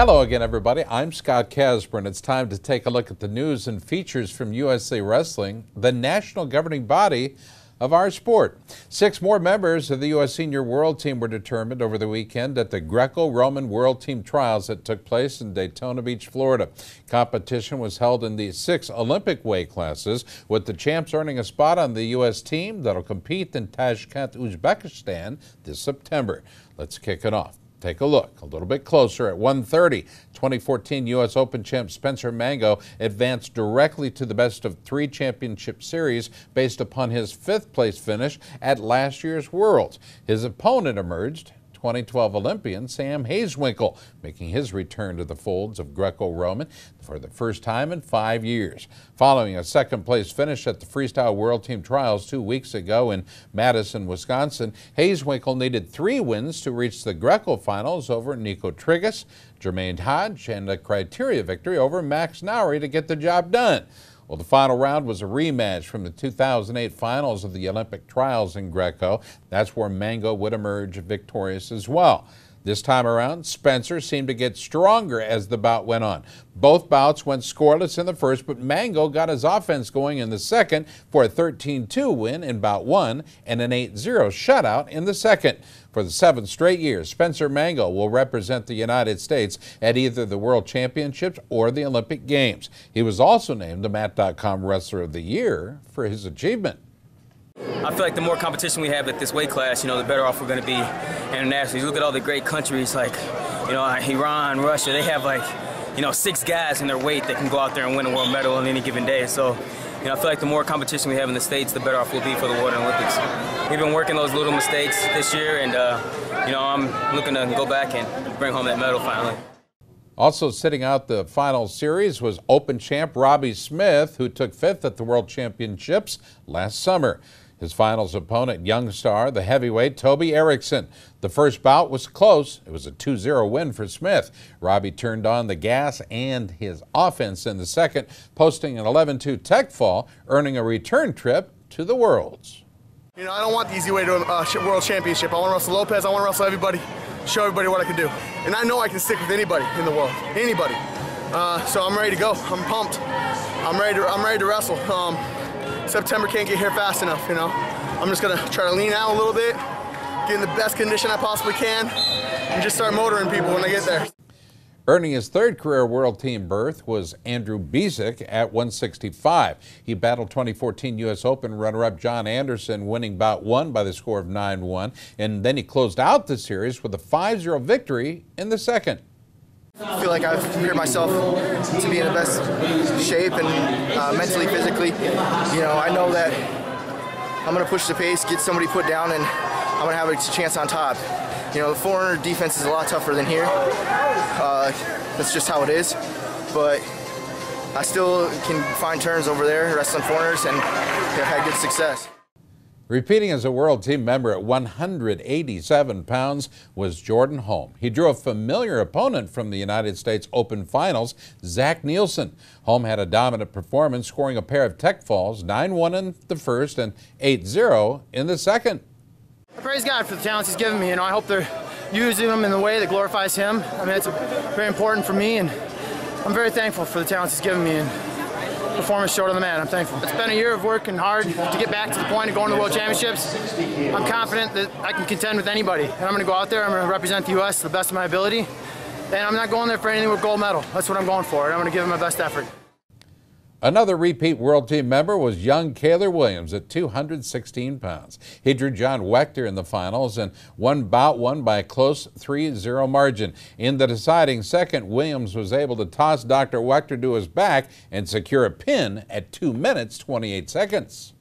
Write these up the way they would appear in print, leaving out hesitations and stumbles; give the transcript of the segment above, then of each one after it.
Hello again, everybody. I'm Scott Casper, and it's time to take a look at the news and features from USA Wrestling, the national governing body of our sport. 6 more members of the U.S. Senior World Team were determined over the weekend at the Greco-Roman World Team Trials that took place in Daytona Beach, Florida. Competition was held in the 6 Olympic weight classes, with the champs earning a spot on the U.S. team that'll compete in Tashkent, Uzbekistan this September. Let's kick it off. Take a look a little bit closer at 1:30. 2014 U.S. Open champ Spencer Mango advanced directly to the best of 3 championship series based upon his 5th place finish at last year's Worlds. His opponent emerged 2012 Olympian Sam Hayeswinkle, making his return to the folds of Greco-Roman for the first time in 5 years. Following a 2nd place finish at the Freestyle World Team Trials 2 weeks ago in Madison, Wisconsin, Hayeswinkle needed 3 wins to reach the Greco finals over Nico Trigas, Jermaine Hodge, and a criteria victory over Max Nowry to get the job done. Well, the final round was a rematch from the 2008 finals of the Olympic trials in Greco. That's where Mango would emerge victorious as well. This time around, Spencer seemed to get stronger as the bout went on. Both bouts went scoreless in the first, but Mango got his offense going in the second for a 13-2 win in bout 1 and an 8-0 shutout in the second. For the 7th straight year, Spencer Mango will represent the United States at either the World Championships or the Olympic Games. He was also named the Mat.com Wrestler of the Year for his achievement. I feel like the more competition we have at this weight class, the better off we're going to be internationally. You look at all the great countries like, Iran, Russia, they have 6 guys in their weight that can go out there and win a world medal on any given day. So, I feel like the more competition we have in the States, the better off we'll be for the World Olympics. We've been working those little mistakes this year, and, I'm looking to go back and bring home that medal finally. Also sitting out the final series was Open champ Robbie Smith, who took 5th at the World Championships last summer. His finals opponent, young star, the heavyweight Toby Erickson. The first bout was close. It was a 2-0 win for Smith. Robbie turned on the gas and his offense in the second, posting an 11-2 tech fall, earning a return trip to the Worlds. I don't want the easy way to a World Championship. I want to wrestle Lopez. I want to wrestle everybody, show everybody what I can do. And I know I can stick with anybody in the world, anybody. So I'm ready to go. I'm pumped. I'm ready to wrestle. September can't get here fast enough, I'm just gonna try to lean out a little bit, get in the best condition I possibly can, and just start motoring people when I get there. Earning his 3rd career World Team berth was Andrew Bezic at 165. He battled 2014 U.S. Open runner-up John Anderson, winning bout 1 by the score of 9-1, and then he closed out the series with a 5-0 victory in the second. I feel like I've prepared myself to be in the best shape and mentally, physically. I know that I'm going to push the pace, get somebody put down, and I'm going to have a chance on top. The foreigner defense is a lot tougher than here. That's just how it is. But I still can find turns over there, wrestling foreigners, and have had good success. Repeating as a World Team member at 187 pounds was Jordan Holm. He drew a familiar opponent from the United States Open Finals, Zach Nielsen. Holm had a dominant performance, scoring a pair of tech falls, 9-1 in the first and 8-0 in the second. I praise God for the talents He's given me. I hope they're using them in the way that glorifies Him. It's very important for me, and I'm very thankful for the talents He's given me. And performance short on the mat. I'm thankful. It's been a year of working hard to get back to the point of going to the World Championships. I'm confident that I can contend with anybody, and I'm going to go out there. I'm going to represent the U.S. to the best of my ability, and I'm not going there for anything with gold medal. That's what I'm going for, and I'm going to give it my best effort. Another repeat World Team member was young Kaylor Williams at 216 pounds. He drew John Wechter in the finals and won bout 1 by a close 3-0 margin. In the deciding second, Williams was able to toss Dr. Wechter to his back and secure a pin at 2 minutes, 28 seconds.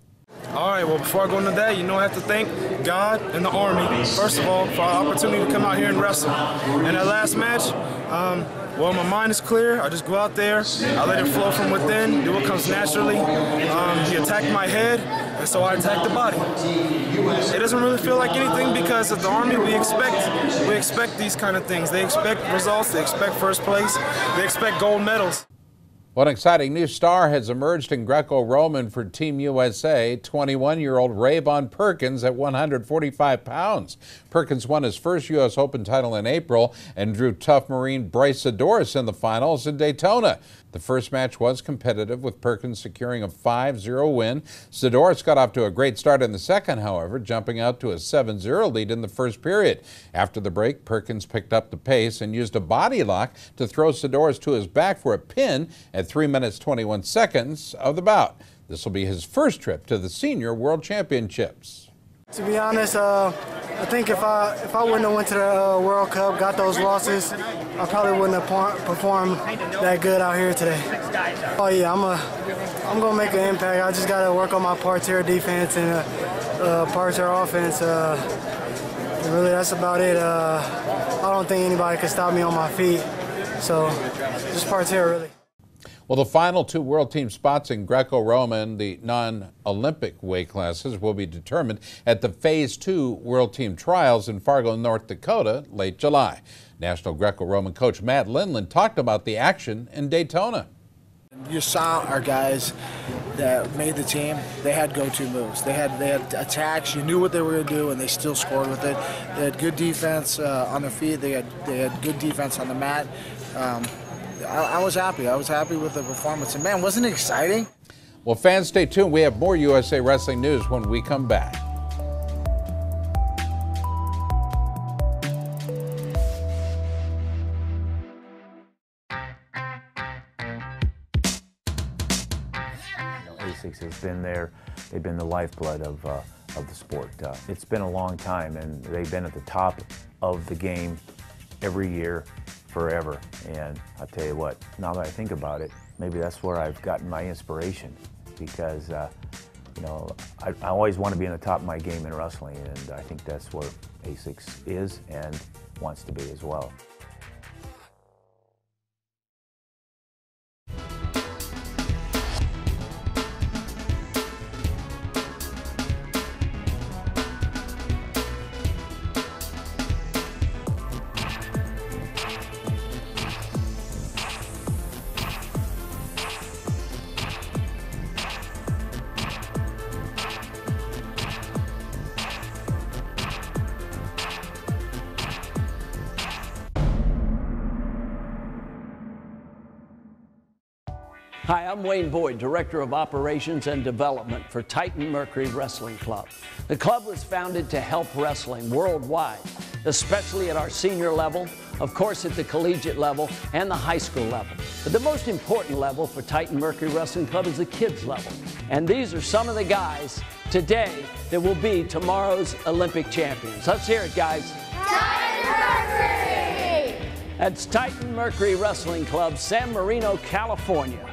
All right, well, before I go into that, I have to thank God and the Army, first of all, for our opportunity to come out here and wrestle. And that last match, well, my mind is clear. I just go out there, I let it flow from within, do what comes naturally. He attacked my head, and so I attacked the body. It doesn't really feel like anything because of the Army, we expect these kind of things. They expect results, they expect first place, they expect gold medals. Well, an exciting new star has emerged in Greco-Roman for Team USA, 21-year-old Rayvon Perkins at 145 pounds. Perkins won his first U.S. Open title in April and drew tough Marine Bryce Zadoris in the finals in Daytona. The first match was competitive, with Perkins securing a 5-0 win. Zadoris got off to a great start in the second, however, jumping out to a 7-0 lead in the first period. After the break, Perkins picked up the pace and used a body lock to throw Zadoris to his back for a pin at 3 minutes 21 seconds of the bout. This will be his first trip to the Senior World Championships. To be honest, I think if I wouldn't have went to the World Cup, got those losses, I probably wouldn't have performed that good out here today. Oh yeah, I'm gonna make an impact. I just gotta work on my parterre defense and parterre offense. Really, that's about it. I don't think anybody can stop me on my feet. So just parterre, really. Well, the final two world team spots in Greco-Roman, the non-Olympic weight classes, will be determined at the Phase 2 World Team Trials in Fargo, North Dakota, late July. National Greco-Roman coach Matt Lindland talked about the action in Daytona. You saw our guys that made the team. They had go-to moves. They had attacks. You knew what they were going to do, and they still scored with it. They had good defense on their feet. They had good defense on the mat. I was happy. I was happy with the performance. And man, wasn't it exciting? Well, fans, stay tuned. We have more USA Wrestling news when we come back. ASICS has been there. They've been the lifeblood of the sport. It's been a long time, and they've been at the top of the game every year, forever. And I'll tell you what, now that I think about it, maybe that's where I've gotten my inspiration, because you know, I always want to be in the top of my game in wrestling, and I think that's where ASICS is and wants to be as well. Hi, I'm Wayne Boyd, Director of Operations and Development for Titan Mercury Wrestling Club. The club was founded to help wrestling worldwide, especially at our senior level, of course at the collegiate level, and the high school level. But the most important level for Titan Mercury Wrestling Club is the kids level. And these are some of the guys today that will be tomorrow's Olympic champions. Let's hear it, guys. Titan Mercury! That's Titan Mercury Wrestling Club, San Marino, California.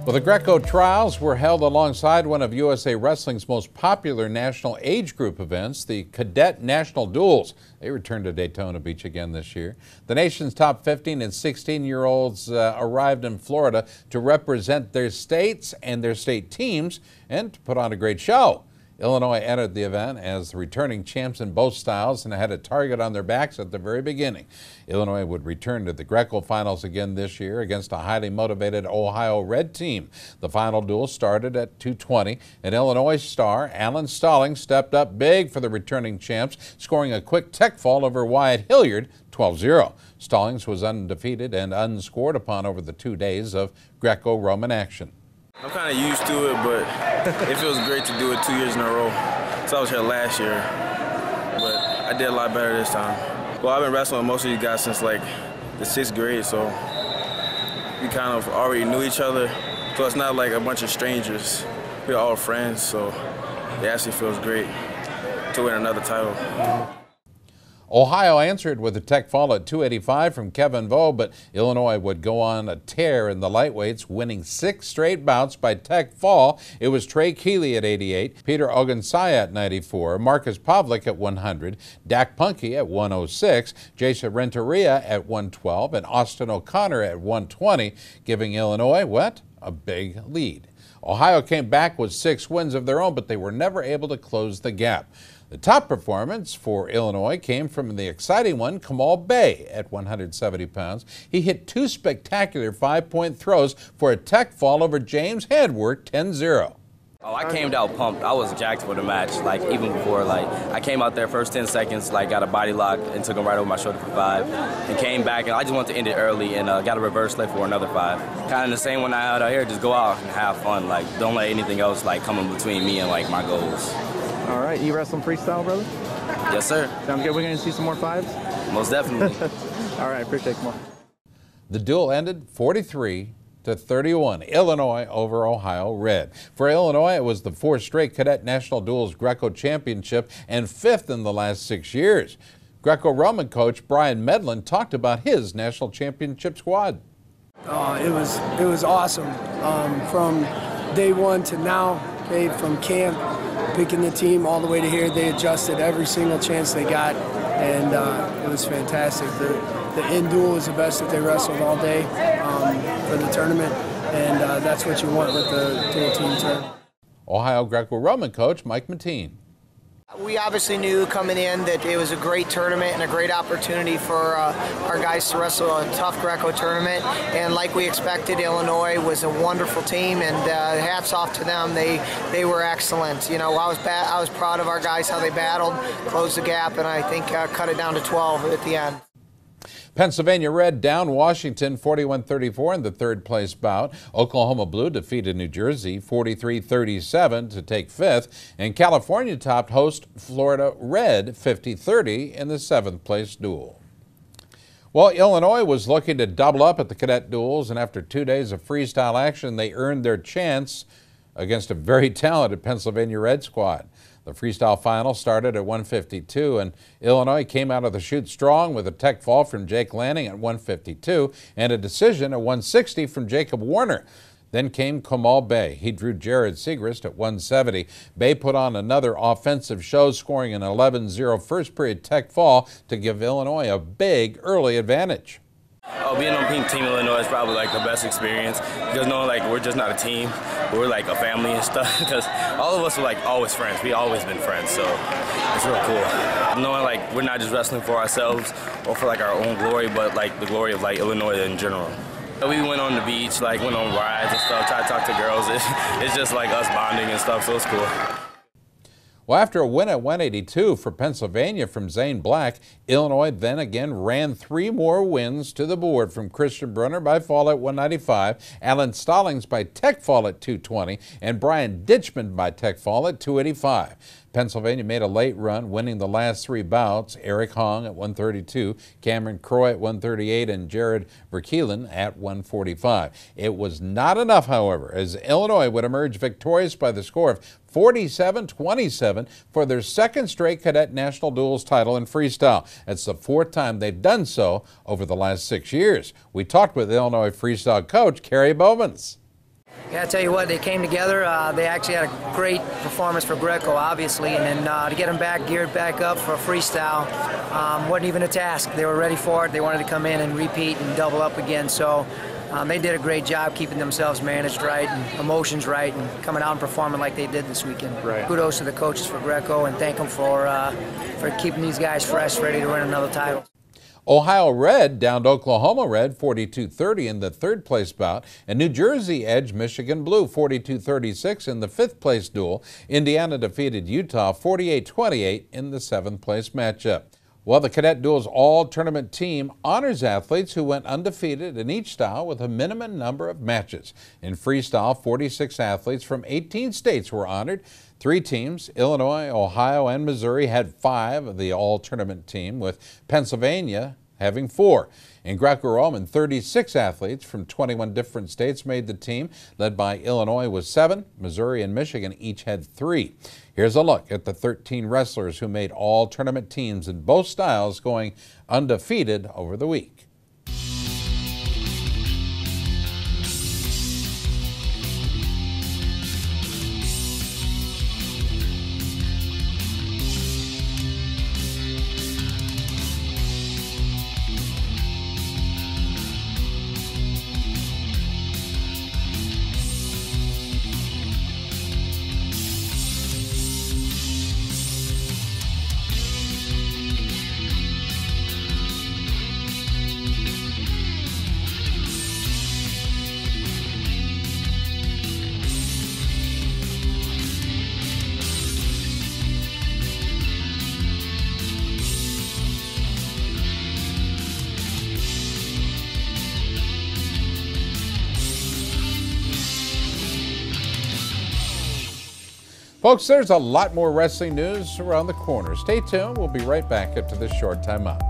Well, the Greco trials were held alongside one of USA Wrestling's most popular national age group events, the Cadet National Duels. They returned to Daytona Beach again this year. The nation's top 15 and 16-year-olds arrived in Florida to represent their states and their state teams and to put on a great show. Illinois entered the event as the returning champs in both styles and had a target on their backs at the very beginning. Illinois would return to the Greco finals again this year against a highly motivated Ohio Red team. The final duel started at 2:20, and Illinois star Alan Stallings stepped up big for the returning champs, scoring a quick tech fall over Wyatt Hilliard, 12-0. Stallings was undefeated and unscored upon over the 2 days of Greco-Roman action. I'm kind of used to it, but it feels great to do it 2 years in a row. So I was here last year, but I did a lot better this time. Well, I've been wrestling with most of these guys since like the 6th grade, so we kind of already knew each other. So it's not like a bunch of strangers. We're all friends, so it actually feels great to win another title. Ohio answered with a tech fall at 285 from Kevin Vo, but Illinois would go on a tear in the lightweights, winning 6 straight bouts by tech fall. It was Trey Keeley at 88, Peter Ogunsaya at 94, Marcus Pavlik at 100, Dak Punky at 106, Jason Renteria at 112, and Austin O'Connor at 120, giving Illinois, what? A big lead. Ohio came back with 6 wins of their own, but they were never able to close the gap. The top performance for Illinois came from the exciting one, Kamal Bey, at 170 pounds. He hit 2 spectacular 5-point throws for a tech fall over James Hedworth, 10-0. Oh, I came out pumped. I was jacked for the match, like even before, like I came out there first 10 seconds, like got a body lock and took him right over my shoulder for 5 and came back and I just wanted to end it early and got a reverse leg for another 5. Kind of the same one I had out here, just go out and have fun, like don't let anything else like come in between me and like my goals. All right, you wrestling freestyle, brother? Yes, sir. Sounds good. We're going to see some more 5s? Most definitely. All right, appreciate it. More. The duel ended 43-31, Illinois over Ohio Red. For Illinois, it was the 4th straight Cadet National Duels Greco Championship and 5th in the last 6 years. Greco-Roman coach Brian Medlin talked about his national championship squad. It was awesome. From day one to now, from camp, picking the team all the way to here, they adjusted every single chance they got, and it was fantastic. The end duel was the best that they wrestled all day for the tournament, and that's what you want with the dual team tournament. Ohio Greco-Roman coach Mike Mateen. We obviously knew coming in that it was a great tournament and a great opportunity for our guys to wrestle a tough Greco tournament. And like we expected, Illinois was a wonderful team, and hats off to them. They were excellent. You know, I was proud of our guys, how they battled, closed the gap, and I think cut it down to 12 at the end. Pennsylvania Red down Washington 41-34 in the 3rd place bout. Oklahoma Blue defeated New Jersey 43-37 to take 5th. And California topped host Florida Red 50-30 in the 7th place duel. Well, Illinois was looking to double up at the cadet duels, and after 2 days of freestyle action, they earned their chance against a very talented Pennsylvania Red squad. The freestyle final started at 152, and Illinois came out of the chute strong with a tech fall from Jake Lanning at 152 and a decision at 160 from Jacob Warner. Then came Kamal Bey. He drew Jared Segrist at 170. Bey put on another offensive show, scoring an 11-0 first period tech fall to give Illinois a big early advantage. Being on Team Illinois is probably like the best experience because knowing like we're just not a team, we're like a family and stuff because all of us are like always friends. We always been friends, so it's real cool. Knowing like we're not just wrestling for ourselves or for like our own glory, but like the glory of like Illinois in general. We went on the beach, like went on rides and stuff, tried to talk to girls. It's just like us bonding and stuff, so it's cool. Well, after a win at 182 for Pennsylvania from Zane Black, Illinois then again ran 3 more wins to the board from Christian Brunner by fall at 195, Alan Stallings by tech fall at 220, and Brian Ditchman by tech fall at 285. Pennsylvania made a late run, winning the last 3 bouts. Eric Hong at 132, Cameron Croy at 138, and Jared Verkeelen at 145. It was not enough, however, as Illinois would emerge victorious by the score of 47-27 for their 2nd straight Cadet National Duels title in freestyle. It's the 4th time they've done so over the last 6 years. We talked with Illinois freestyle coach Kerry Bowmans. Yeah, I tell you what, they came together. They actually had a great performance for Greco, obviously, and then to get them back, geared back up for freestyle wasn't even a task. They were ready for it. They wanted to come in and repeat and double up again. So they did a great job keeping themselves managed right and emotions right and coming out and performing like they did this weekend. Right. Kudos to the coaches for Greco and thank them for keeping these guys fresh, ready to win another title. Ohio Red downed Oklahoma Red 42-30 in the 3rd place bout, and New Jersey edged Michigan Blue 42-36 in the 5th place duel. Indiana defeated Utah 48-28 in the 7th place matchup. Well, the Cadet Duels all-tournament team honors athletes who went undefeated in each style with a minimum number of matches. In freestyle, 46 athletes from 18 states were honored. 3 teams, Illinois, Ohio, and Missouri, had 5 of the all-tournament team, with Pennsylvania having 4. In Greco-Roman, 36 athletes from 21 different states made the team, led by Illinois with 7. Missouri and Michigan each had 3. Here's a look at the 13 wrestlers who made all-tournament teams in both styles, going undefeated over the week. Folks, there's a lot more wrestling news around the corner. Stay tuned. We'll be right back after this short timeout.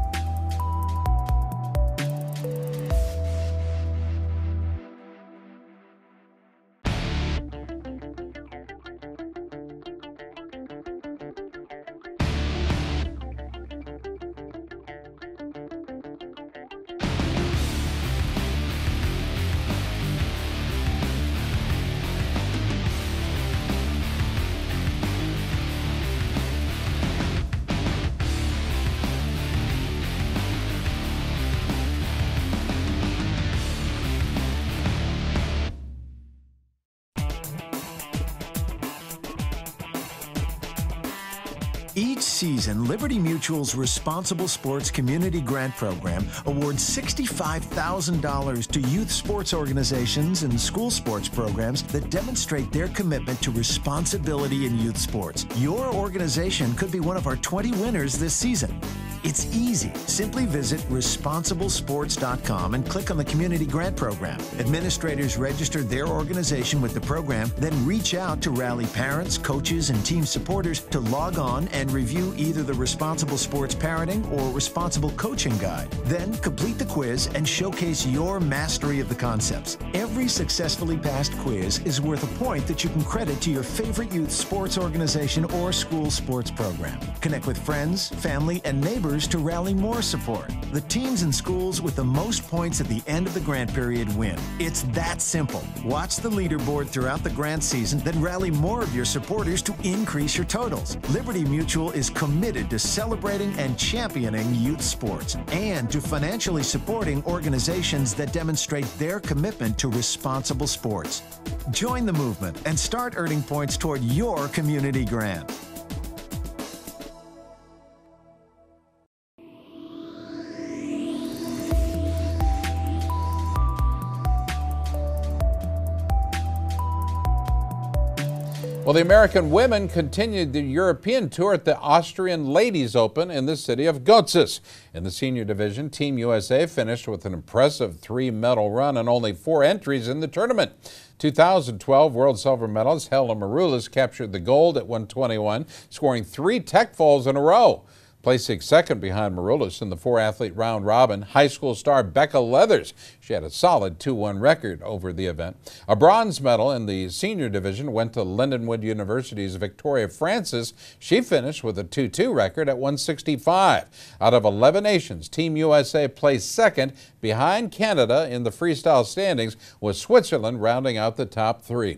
Each season, Liberty Mutual's Responsible Sports Community Grant Program awards $65,000 to youth sports organizations and school sports programs that demonstrate their commitment to responsibility in youth sports. Your organization could be one of our 20 winners this season. It's easy. Simply visit responsiblesports.com and click on the Community Grant Program. Administrators register their organization with the program, then reach out to rally parents, coaches, and team supporters to log on and review either the Responsible Sports Parenting or Responsible Coaching Guide. Then complete the quiz and showcase your mastery of the concepts. Every successfully passed quiz is worth a point that you can credit to your favorite youth sports organization or school sports program. Connect with friends, family, and neighbors to rally more support. The teams and schools with the most points at the end of the grant period win. It's that simple. Watch the leaderboard throughout the grant season, then rally more of your supporters to increase your totals. Liberty Mutual is committed to celebrating and championing youth sports and to financially supporting organizations that demonstrate their commitment to responsible sports. Join the movement and start earning points toward your community grant. Well, the American women continued the European tour at the Austrian Ladies Open in the city of Götzis. In the senior division, Team USA finished with an impressive 3-medal run and only 4 entries in the tournament. 2012 world silver medalist Helena Maroulis captured the gold at 121, scoring 3 tech falls in a row. Placing second behind Maroulis in the 4-athlete round robin, high school star Becca Leathers. She had a solid 2-1 record over the event. A bronze medal in the senior division went to Lindenwood University's Victoria Francis. She finished with a 2-2 record at 165. Out of 11 nations, Team USA placed second behind Canada in the freestyle standings, with Switzerland rounding out the top 3.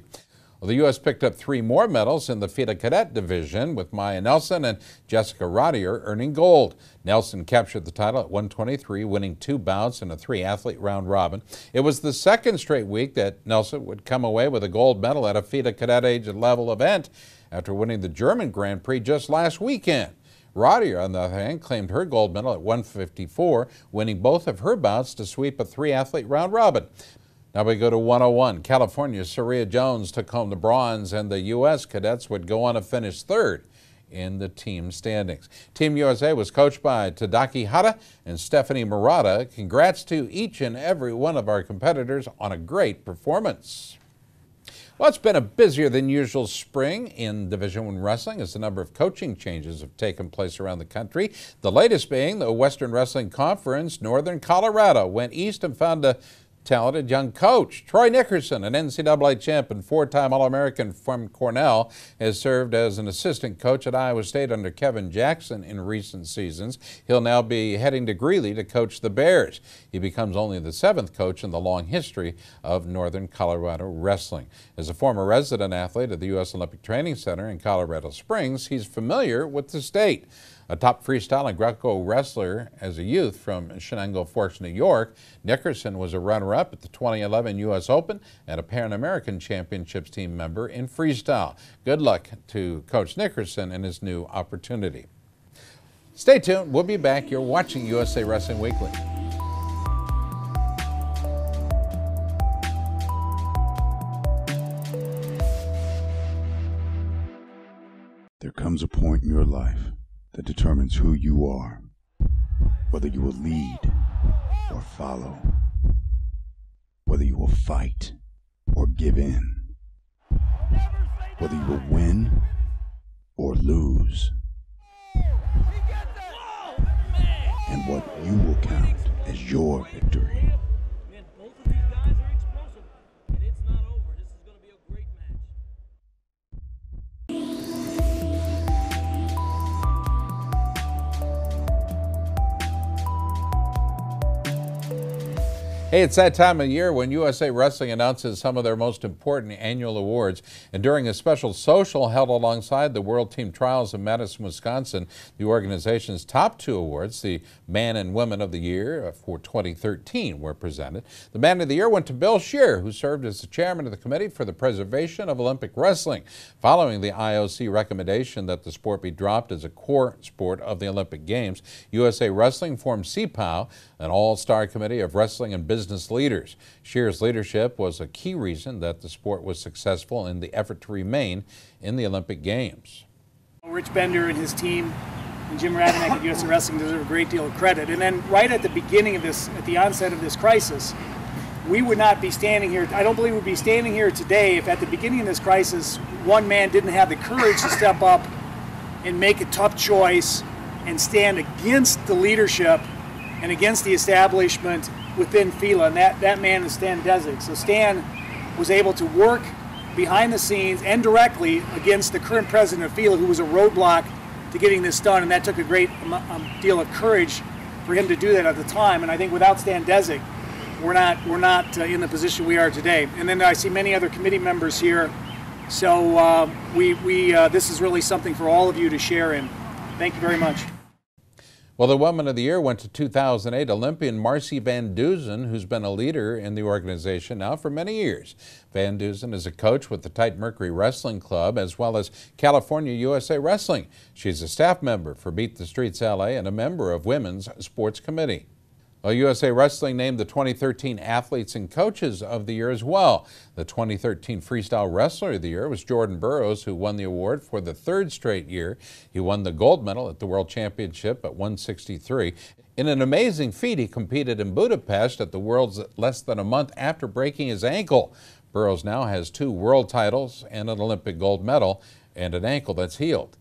Well, the U.S. picked up 3 more medals in the FIDA Cadet division, with Maya Nelson and Jessica Rodier earning gold. Nelson captured the title at 123, winning 2 bouts in a 3-athlete round robin. It was the second straight week that Nelson would come away with a gold medal at a FIDA Cadet age level event after winning the German Grand Prix just last weekend. Rodier, on the other hand, claimed her gold medal at 154, winning both of her bouts to sweep a 3-athlete round robin. Now we go to 101. California's Saria Jones took home the bronze, and the U.S. cadets would go on to finish third in the team standings. Team USA was coached by Tadaki Hara and Stephanie Murata. Congrats to each and every one of our competitors on a great performance. Well, it's been a busier than usual spring in Division I wrestling as the number of coaching changes have taken place around the country. The latest being the Western Wrestling Conference. Northern Colorado went east and found a talented young coach. Troy Nickerson, an NCAA champ and 4-time All-American from Cornell, has served as an assistant coach at Iowa State under Kevin Jackson in recent seasons. He'll now be heading to Greeley to coach the Bears. He becomes only the 7th coach in the long history of Northern Colorado wrestling. As a former resident athlete at the U.S. Olympic Training Center in Colorado Springs, he's familiar with the state. A top freestyle and Greco wrestler as a youth from Shenango Forks, New York, Nickerson was a runner-up at the 2011 U.S. Open and a Pan American Championships team member in freestyle. Good luck to Coach Nickerson in his new opportunity. Stay tuned. We'll be back. You're watching USA Wrestling Weekly. There comes a point in your life that determines who you are, whether you will lead or follow, whether you will fight or give in, whether you will win or lose, and what you will count as your victory. Hey, it's that time of year when USA Wrestling announces some of their most important annual awards. And during a special social held alongside the World Team Trials in Madison, Wisconsin, the organization's top two awards, the Man and Woman of the Year for 2013, were presented. The Man of the Year went to Bill Scheer, who served as the chairman of the Committee for the Preservation of Olympic Wrestling, following the IOC recommendation that the sport be dropped as a core sport of the Olympic Games. USA Wrestling formed CPOW, an all-star committee of wrestling and business leaders. Scheer's leadership was a key reason that the sport was successful in the effort to remain in the Olympic Games. Rich Bender and his team and Jim Rademack at USA Wrestling deserve a great deal of credit. And then right at the beginning of this, at the onset of this crisis, we would not be standing here. I don't believe we'd be standing here today if at the beginning of this crisis, one man didn't have the courage to step up and make a tough choice and stand against the leadership and against the establishment within FILA, and that man is Stan Desig. So Stan was able to work behind the scenes and directly against the current president of FILA, who was a roadblock to getting this done, and that took a great deal of courage for him to do that at the time. And I think without Stan Desig, we're not in the position we are today. And then I see many other committee members here, so this is really something for all of you to share in. Thank you very much. Well, the Woman of the Year went to 2008 Olympian Marcy Van Duzen, who's been a leader in the organization now for many years. Van Duzen is a coach with the Titan Mercury Wrestling Club as well as California USA Wrestling. She's a staff member for Beat the Streets LA and a member of Women's Sports Committee. Well, USA Wrestling named the 2013 Athletes and Coaches of the Year as well. The 2013 Freestyle Wrestler of the Year was Jordan Burroughs, who won the award for the third straight year. He won the gold medal at the World Championship at 163. In an amazing feat, he competed in Budapest at the Worlds less than a month after breaking his ankle. Burroughs now has 2 world titles and an Olympic gold medal and an ankle that's healed.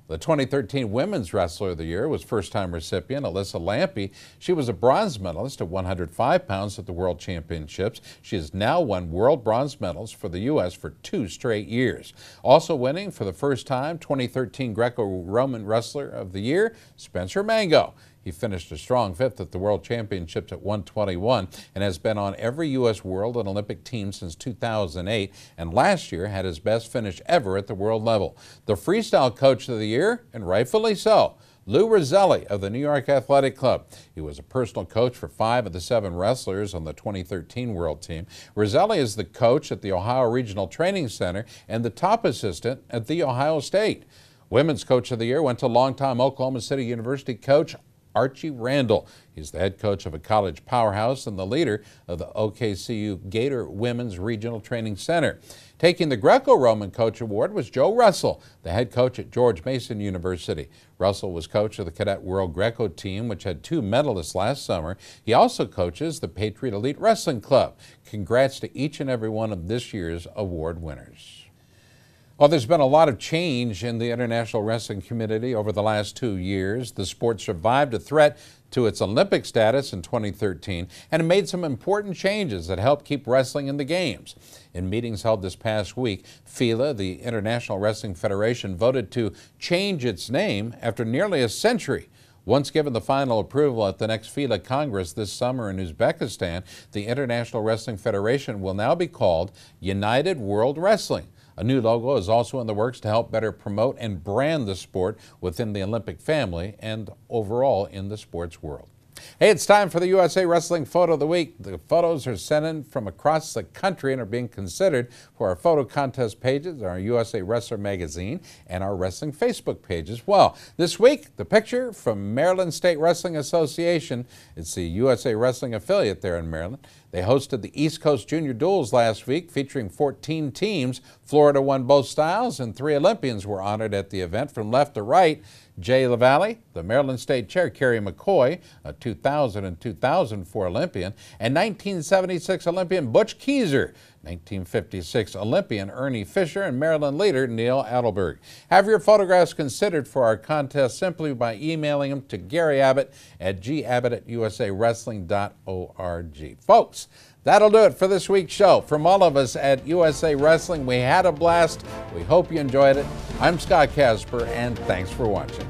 The 2013 Women's Wrestler of the Year was first-time recipient Alyssa Lampe. She was a bronze medalist at 105 pounds at the World Championships. She has now won world bronze medals for the U.S. for 2 straight years. Also winning for the first time, 2013 Greco-Roman Wrestler of the Year, Spencer Mango. He finished a strong 5th at the World Championships at 121 and has been on every U.S. World and Olympic team since 2008, and last year had his best finish ever at the world level. The Freestyle Coach of the Year, and rightfully so, Lou Rosselli of the New York Athletic Club. He was a personal coach for 5 of the 7 wrestlers on the 2013 World Team. Rosselli is the coach at the Ohio Regional Training Center and the top assistant at The Ohio State. Women's Coach of the Year went to longtime Oklahoma City University coach Archie Randall. He's the head coach of a college powerhouse and the leader of the OKCU Gator Women's Regional Training Center. Taking the Greco-Roman Coach Award was Joe Russell, the head coach at George Mason University. Russell was coach of the Cadet World Greco team, which had 2 medalists last summer. He also coaches the Patriot Elite Wrestling Club. Congrats to each and every one of this year's award winners. Well, there's been a lot of change in the international wrestling community over the last 2 years. The sport survived a threat to its Olympic status in 2013 and it made some important changes that helped keep wrestling in the games. In meetings held this past week, FILA, the International Wrestling Federation, voted to change its name after nearly a century. Once given the final approval at the next FILA Congress this summer in Uzbekistan, the International Wrestling Federation will now be called United World Wrestling. A new logo is also in the works to help better promote and brand the sport within the Olympic family and overall in the sports world. Hey, it's time for the USA Wrestling Photo of the Week. The photos are sent in from across the country and are being considered for our photo contest pages, our USA Wrestler magazine, and our wrestling Facebook page as well. This week, the picture from Maryland State Wrestling Association. It's the USA Wrestling affiliate there in Maryland. They hosted the East Coast Junior Duels last week, featuring 14 teams. Florida won both styles, and 3 Olympians were honored at the event. From left to right, Jay LaValle, the Maryland State Chair, Kerry McCoy, a 2000 and 2004 Olympian, and 1976 Olympian Butch Keiser. 1956 Olympian Ernie Fisher and Maryland leader Neil Adelberg. Have your photographs considered for our contest simply by emailing them to Gary Abbott at gabbott@usawrestling.org. Folks, that'll do it for this week's show. From all of us at USA Wrestling, we had a blast. We hope you enjoyed it. I'm Scott Casper, and thanks for watching.